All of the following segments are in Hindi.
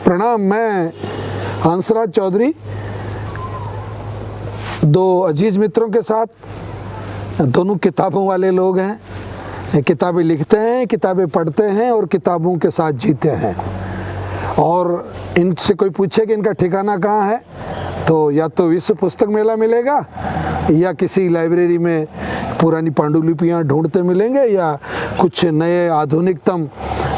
प्रणाम। मैं हंसराज चौधरी दो अजीज मित्रों के साथ, दोनों किताबों वाले लोग हैं। किताबें लिखते हैं, किताबें पढ़ते हैं और किताबों के साथ जीते हैं। और इनसे कोई पूछे कि इनका ठिकाना कहाँ है, तो या तो विश्व पुस्तक मेला मिलेगा या किसी लाइब्रेरी में पुरानी पांडुलिपियाँ ढूंढते मिलेंगे, या कुछ नए आधुनिकतम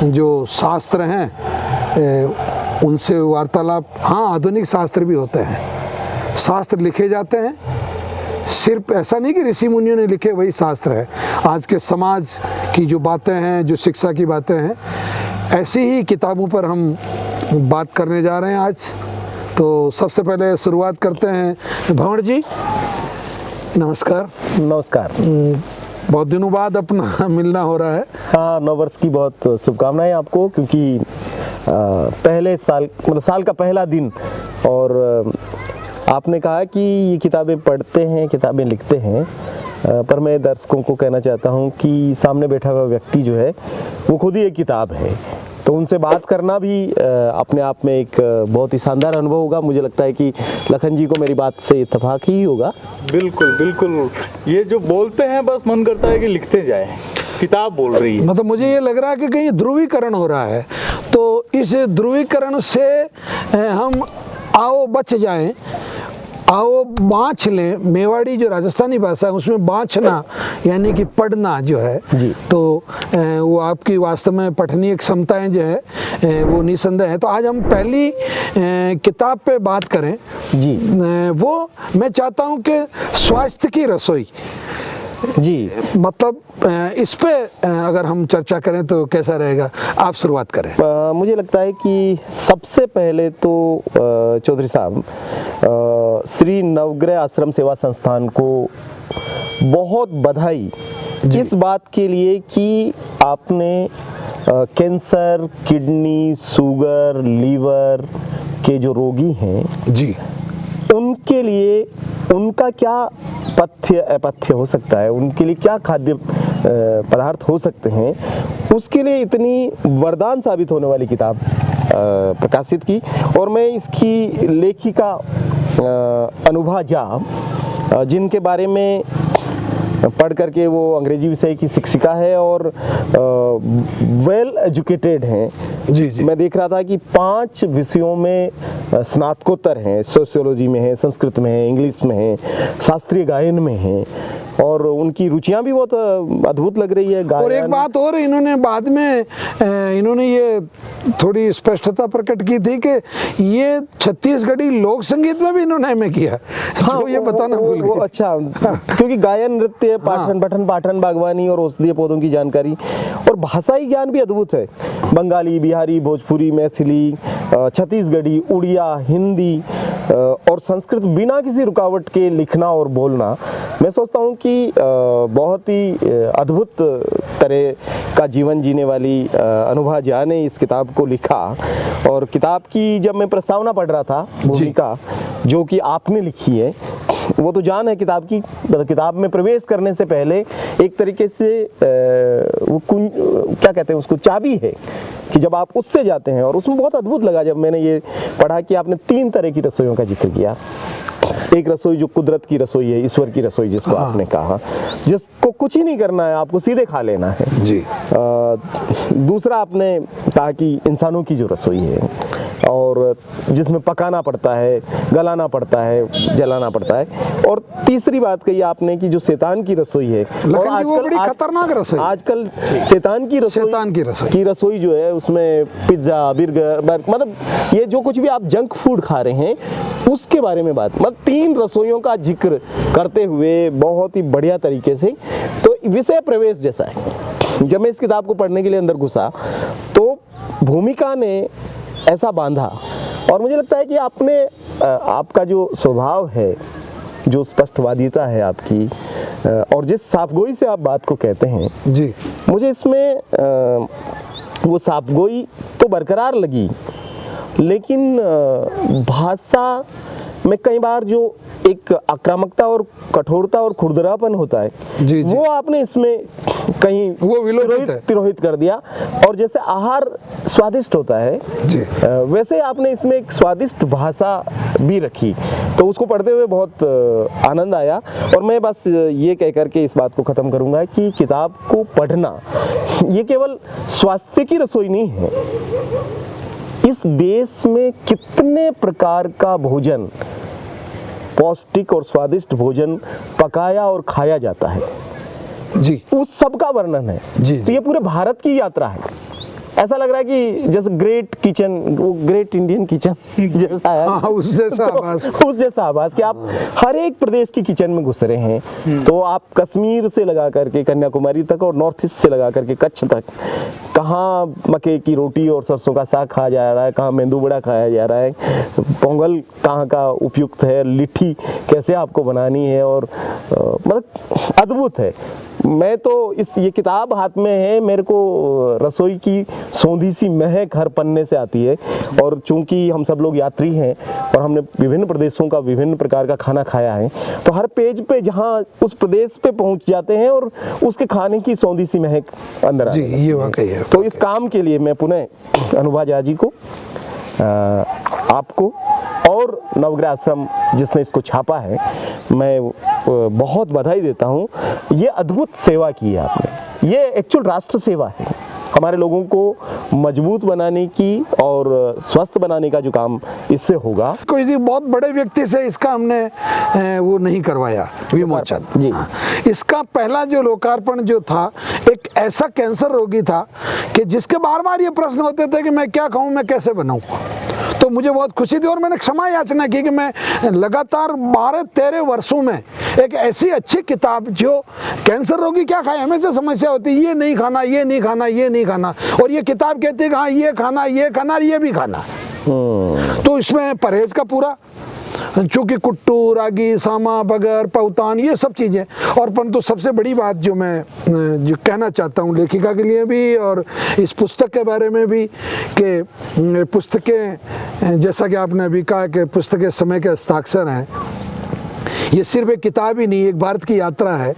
जो शास्त्र हैं उनसे वार्तालाप। हाँ, आधुनिक शास्त्र भी होते हैं, शास्त्र लिखे जाते हैं। सिर्फ ऐसा नहीं कि ऋषि मुनियों ने लिखे वही शास्त्र है। आज के समाज की जो बातें हैं, जो शिक्षा की बातें हैं, ऐसी ही किताबों पर हम बात करने जा रहे हैं आज। तो सबसे पहले शुरुआत करते हैं। भंवर जी नमस्कार। नमस्कार। बहुत दिनों बाद अपना मिलना हो रहा है। हाँ, नव वर्ष की बहुत शुभकामनाएं आपको, क्योंकि पहले साल मतलब साल का पहला दिन, और आपने कहा कि ये किताबें पढ़ते हैं, किताबें लिखते हैं, पर मैं दर्शकों को कहना चाहता हूँ कि सामने बैठा हुआ व्यक्ति जो है वो खुद ही एक किताब है। तो उनसे बात करना भी अपने आप में एक बहुत ही शानदार अनुभव होगा। मुझे लगता है कि लखन जी को मेरी बात से इत्तेफाक ही होगा। बिल्कुल बिल्कुल, ये जो बोलते हैं बस मन करता है कि लिखते जाए। किताब बोल रही है। मतलब मुझे ये लग रहा है कि कहीं ध्रुवीकरण हो रहा है, तो इस ध्रुवीकरण से हम आओ बच जाएं, आओ बाँच लें। मेवाड़ी जो राजस्थानी भाषा है उसमें बाँचना यानी कि पढ़ना जो है जी। तो वो आपकी वास्तव में पठनीय क्षमताएं जो है वो निसंदेह है। तो आज हम पहली किताब पे बात करें जी। वो मैं चाहता हूँ कि स्वास्थ्य की रसोई जी, मतलब इस पे अगर हम चर्चा करें तो कैसा रहेगा? आप शुरुआत करें। मुझे लगता है कि सबसे पहले तो चौधरी साहब, श्री नवग्रह आश्रम सेवा संस्थान को बहुत बधाई इस बात के लिए कि आपने कैंसर, किडनी, शुगर, लीवर के जो रोगी हैं जी, उनके लिए उनका क्या पथ्य अपथ्य हो सकता है, उनके लिए क्या खाद्य पदार्थ हो सकते हैं, उसके लिए इतनी वरदान साबित होने वाली किताब प्रकाशित की। और मैं इसकी लेखिका अनुभा झा, जिनके बारे में पढ़ करके, वो अंग्रेजी विषय की शिक्षिका है और वेल एजुकेटेड हैं। जी जी। मैं देख रहा था कि 5 विषयों में स्नातकोत्तर हैं। सोशियोलॉजी में है, संस्कृत में है, इंग्लिश में है, शास्त्रीय गायन में है, और उनकी रुचियां भी बहुत अद्भुत लग रही है। और एक बात और, इन्होंने बाद में इन्होंने ये थोड़ी स्पष्टता प्रकट की थी कि ये छत्तीसगढ़ी लोक संगीत में भी इन्होंने में किया। हाँ, तो ये बताना भूल गए। अच्छा, क्योंकि गायन, नृत्य, पाठन, पठन पाठन, बागवानी और औषधीय पौधों की जानकारी, और भाषाई ज्ञान भी अद्भुत है। बंगाली, बिहारी, भोजपुरी, मैथिली, छत्तीसगढ़ी, उड़िया, हिंदी और संस्कृत बिना किसी रुकावट के लिखना और बोलना। मैं सोचता हूँ कि बहुत ही अद्भुत तरह का जीवन जीने वाली अनुभा झा ने इस किताब को लिखा। और किताब की जब मैं प्रस्तावना पढ़ रहा था, भूमिका जो कि आपने लिखी है, वो तो जान है किताब की। किताब में प्रवेश करने से पहले एक तरीके से वो क्या कहते हैं उसको, चाबी है कि जब आप उससे जाते हैं। और उसमें बहुत अद्भुत लगा जब मैंने ये पढ़ा कि आपने 3 तरह की रसोइयों का जिक्र किया। एक रसोई जो कुदरत की रसोई है, ईश्वर की रसोई जिसको आपने कहा, जिसको कुछ ही नहीं करना है, आपको सीधे खा लेना है जी। दूसरा आपने कहा कि इंसानों की जो रसोई है, और जिसमें पकाना पड़ता है, गलाना पड़ता है, जलाना पड़ता है। और तीसरी बात कही आपने कि जो शैतान की रसोई है, और आजकल खतरनाक रसोई, आजकल शैतान की रसोई जो है, उसमें पिज्जा, बर्गर, मतलब ये जो कुछ भी आप जंक फूड खा रहे हैं उसके बारे में बात, मतलब 3 रसोइयों का जिक्र करते हुए बहुत ही बढ़िया तरीके से। तो विषय प्रवेश जैसा है। जब मैं इस किताब को पढ़ने के लिए अंदर घुसा तो भूमिका ने ऐसा बांधा, और मुझे लगता है कि आपने आपका जो स्वभाव है, जो स्पष्टवादिता है आपकी, और जिस साफगोई से आप बात को कहते हैं जी, मुझे इसमें वो साफगोई तो बरकरार लगी, लेकिन भाषा में कई बार जो एक आक्रामकता और कठोरता और खुरदरापन होता है, जी, जी। वो आपने इसमें कहीं वो विलोपित है। तिरोहित कर दिया। और जैसे आहार स्वादिष्ट होता है, जी। वैसे आपने इसमें एक स्वादिष्ट भाषा भी रखी, तो उसको पढ़ते हुए बहुत आनंद आया। और मैं बस ये कह करके इस बात को ख़त्म करूँगा कि किताब को पढ़ना ये केवल स्वास्थ्य की रसोई नहीं है। इस देश में कितने प्रकार का भोजन, पौष्टिक और स्वादिष्ट भोजन पकाया और खाया जाता है, जी, उस सब का वर्णन है। जी, तो ये पूरे भारत की यात्रा है। ऐसा लग रहा है कि जैसे ग्रेट किचन, वो ग्रेट इंडियन किचन जैसा है। हाँ, उस जैसा आभास। उस जैसा आभास कि आप हर एक प्रदेश की किचन में घुस रहे हैं। तो आप कश्मीर से लगा करके कन्याकुमारी तक और नॉर्थ ईस्ट से लगा करके कच्छ तक, कहाँ मक्के की रोटी और सरसों का साग खाया जा रहा है, कहाँ मेंदू वड़ा खाया जा रहा है, पोंगल कहाँ का उपयुक्त है, लिट्टी कैसे आपको बनानी है, और मतलब अद्भुत है। मैं तो ये किताब हाथ में है, मेरे को रसोई की सौंधी सी महक हर पन्ने से आती है। और चूंकि हम सब लोग यात्री हैं और हमने विभिन्न प्रदेशों का विभिन्न प्रकार का खाना खाया है, तो हर पेज पे जहाँ उस प्रदेश पे पहुंच जाते हैं और उसके खाने की सौंधी सी महक अंदर जी, आती है। ये वाकई है। तो इस काम के लिए मैं पुनः अनुभा झा जी को, आपको और नवग्रह आश्रम जिसने इसको छापा है, मैं बहुत बधाई देता हूँ। ये अद्भुत सेवा की है आपने। ये एक्चुअल राष्ट्र सेवा है, हमारे लोगों को मजबूत बनाने की और स्वस्थ बनाने का जो काम इससे होगा। कोई बहुत बड़े व्यक्ति से इसका हमने वो नहीं करवाया विमोचन जी। हाँ। इसका पहला जो लोकार्पण जो था, एक ऐसा कैंसर रोगी था कि जिसके बार बार ये प्रश्न होते थे कि मैं क्या खाऊं, मैं कैसे बनाऊं। तो मुझे बहुत खुशी थी और मैंने क्षमा याचना की कि मैं लगातार 12-13 वर्षों में एक ऐसी अच्छी किताब, जो कैंसर रोगी क्या खाए, हमेशा समस्या होती है ये नहीं खाना, ये नहीं खाना, ये नहीं खाना, और ये किताब कहती है कि हाँ ये खाना, ये खाना, ये भी खाना। तो इसमें परहेज का पूरा, चूँकि कुट्टू, रागी, सामा, बगर, पौतान, ये सब चीज़ें। और परंतु सबसे बड़ी बात जो मैं जो कहना चाहता हूँ लेखिका के लिए भी और इस पुस्तक के बारे में भी, कि पुस्तकें, जैसा कि आपने अभी कहा कि पुस्तकें समय के हस्ताक्षर हैं, ये सिर्फ एक किताब ही नहीं, एक भारत की यात्रा है।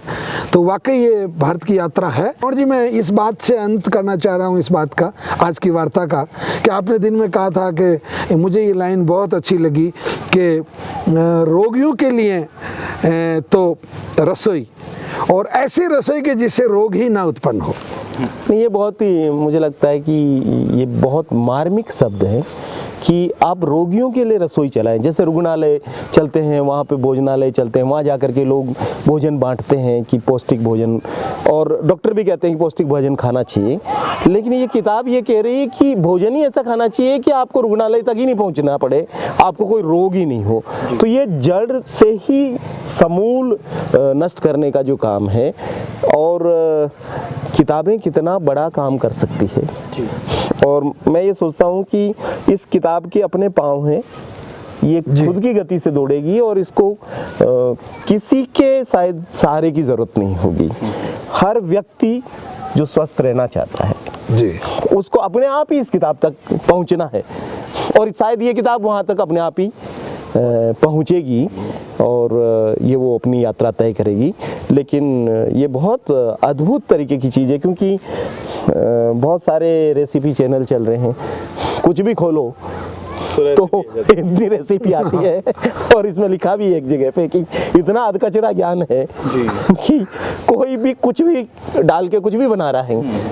तो वाकई ये भारत की यात्रा है। और जी, मैं इस बात से अंत करना चाह रहा हूँ इस बात का, आज की वार्ता का, कि आपने दिन में कहा था कि मुझे ये लाइन बहुत अच्छी लगी कि रोगियों के लिए तो रसोई, और ऐसी रसोई के जिससे रोग ही ना उत्पन्न हो। ये बहुत ही, मुझे लगता है कि ये बहुत मार्मिक शब्द है कि आप रोगियों के लिए रसोई चलाएं। जैसे रुग्णालय चलते हैं, वहाँ पे भोजनालय चलते हैं, वहाँ जा कर के लोग भोजन बांटते हैं कि पौष्टिक भोजन, और डॉक्टर भी कहते हैं कि पौष्टिक भोजन खाना चाहिए। लेकिन ये किताब ये कह रही है कि भोजन ही ऐसा खाना चाहिए कि आपको रुग्णालय तक ही नहीं पहुँचना पड़े, आपको कोई रोग ही नहीं हो। तो ये जड़ से ही समूल नष्ट करने का जो काम है, और किताबें कितना बड़ा काम कर सकती है। और मैं ये सोचता हूँ कि इस किताब के अपने पाँव हैं, ये खुद की गति से दौड़ेगी और इसको किसी के शायद सहारे की जरूरत नहीं होगी। हर व्यक्ति जो स्वस्थ रहना चाहता है जी, उसको अपने आप ही इस किताब तक पहुंचना है, और शायद ये किताब वहाँ तक अपने आप ही पहुँचेगी और ये वो अपनी यात्रा तय करेगी। लेकिन ये बहुत अद्भुत तरीके की चीज़ है, क्योंकि बहुत सारे रेसिपी चैनल चल रहे हैं, कुछ भी खोलो तो इतनी रेसिपी आती है, और इसमें लिखा भी है एक जगह पे कि इतना अधकचरा ज्ञान है कि कोई भी कुछ भी डाल के कुछ भी बना रहा है।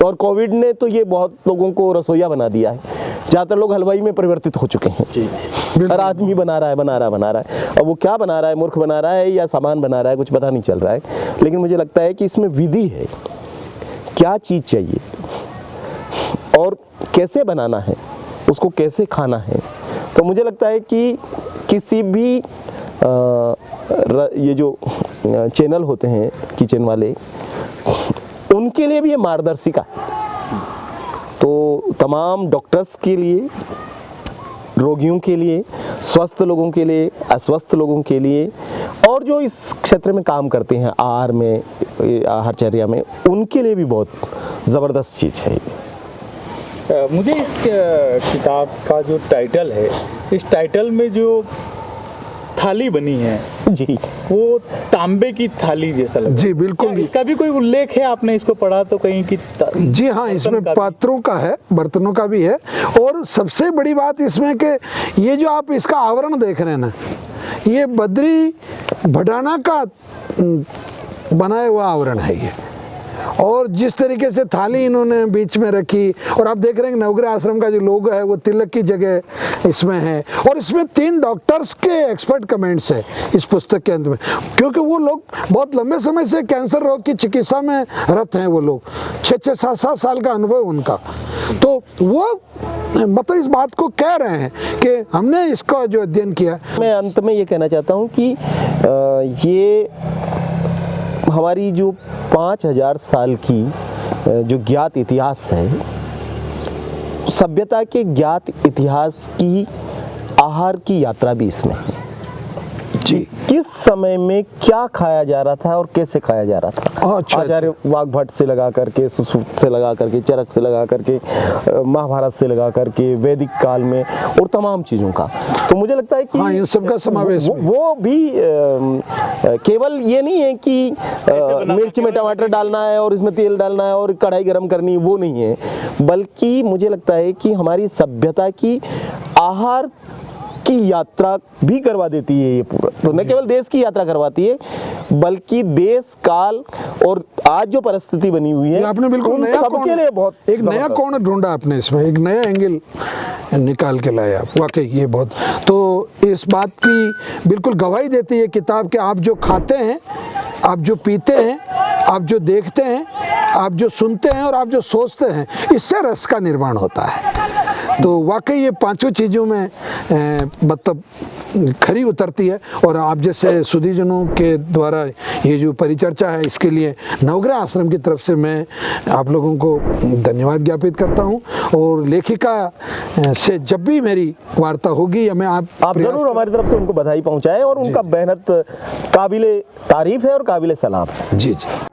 और कोविड ने तो ये बहुत लोगों को रसोइया बना दिया है, ज़्यादातर लोग हलवाई में परिवर्तित हो चुके हैं। हर आदमी बना रहा है। अब वो क्या बना रहा है, मूर्ख बना रहा है या सामान बना रहा है, कुछ पता नहीं चल रहा है। लेकिन मुझे लगता है कि इसमें विधि है, क्या चीज़ चाहिए और कैसे बनाना है, उसको कैसे खाना है। तो मुझे लगता है कि किसी भी ये जो चैनल होते हैं किचन वाले, उनके लिए भी ये मार्गदर्शिका है। तो तमाम डॉक्टर्स के लिए, रोगियों के लिए, स्वस्थ लोगों के लिए, अस्वस्थ लोगों के लिए, और जो इस क्षेत्र में काम करते हैं आहार में, आहारचर्या में, उनके लिए भी बहुत ज़बरदस्त चीज़ है। मुझे इस किताब का जो टाइटल है, इस टाइटल में जो थाली बनी है जी वो तांबे की थाली जैसा लग रहा है। जी, बिल्कुल। क्या इसका भी कोई उल्लेख है, आपने इसको पढ़ा तो कहीं कि जी हाँ, इसमें का भी? पात्रों का है, बर्तनों का भी है। और सबसे बड़ी बात इसमें कि ये जो आप इसका आवरण देख रहे हैं ना, ये बद्री भडाना का बनाया हुआ आवरण है ये। और जिस तरीके से थाली इन्होंने बीच में रखी, और आप देख रहे हैं नवग्रह आश्रम का जो लोगो है वो तिलक की जगह इसमें है। और इसमें 3 डॉक्टर्स के एक्सपर्ट कमेंट्स है इस पुस्तक के अंत में, क्योंकि वो लोग बहुत लंबे समय से कैंसर रोग की चिकित्सा में रत हैं। वो लोग 6-6, 7-7 साल का अनुभव उनका, तो वो मतलब इस बात को कह रहे हैं कि हमने इसका जो अध्ययन किया। मैं अंत में ये कहना चाहता हूँ कि ये हमारी जो 5000 साल की जो ज्ञात इतिहास है, सभ्यता के ज्ञात इतिहास की आहार की यात्रा भी इसमें है। जी, किस समय में क्या खाया जा रहा था और कैसे खाया जा रहा था। अच्छा, आचार्य वाग्भट से लगा करके, सुश्रुत से लगा करके, चरक से लगा करके, महाभारत से लगा करके, वैदिक काल में, और तमाम चीज़ों का। तो मुझे लगता है कि हाँ, इन सब का समावेश वो भी केवल ये नहीं है कि मिर्च में टमाटर डालना है और इसमें तेल डालना है और कढ़ाई गर्म करनी है, वो नहीं है। बल्कि मुझे लगता है कि हमारी सभ्यता की आहार की यात्रा भी करवा देती है ये पूरा। तो न केवल देश की यात्रा करवाती है, बल्कि देश काल और आज जो परिस्थिति बनी हुई है, आपने बिल्कुल उन नया सबके लिए बहुत एक नया कोण ढूंढा आपने इसमें, एक नया एंगल निकाल के लाया आप। वाकई ये बहुत, तो इस बात की बिल्कुल गवाही देती है किताब कि आप जो खाते हैं, आप जो पीते हैं, आप जो देखते हैं, आप जो सुनते हैं और आप जो सोचते हैं, इससे रस का निर्माण होता है। तो वाकई ये 5 चीज़ों में मतलब खरी उतरती है। और आप जैसे सुधीजनों के द्वारा ये जो परिचर्चा है, इसके लिए नवग्रह आश्रम की तरफ से मैं आप लोगों को धन्यवाद ज्ञापित करता हूँ। और लेखिका से जब भी मेरी वार्ता होगी या मैं आप जरूर हमारी तरफ से उनको बधाई पहुंचाएं, और उनका मेहनत काबिले तारीफ है और काबिले सलाम है। जी जी।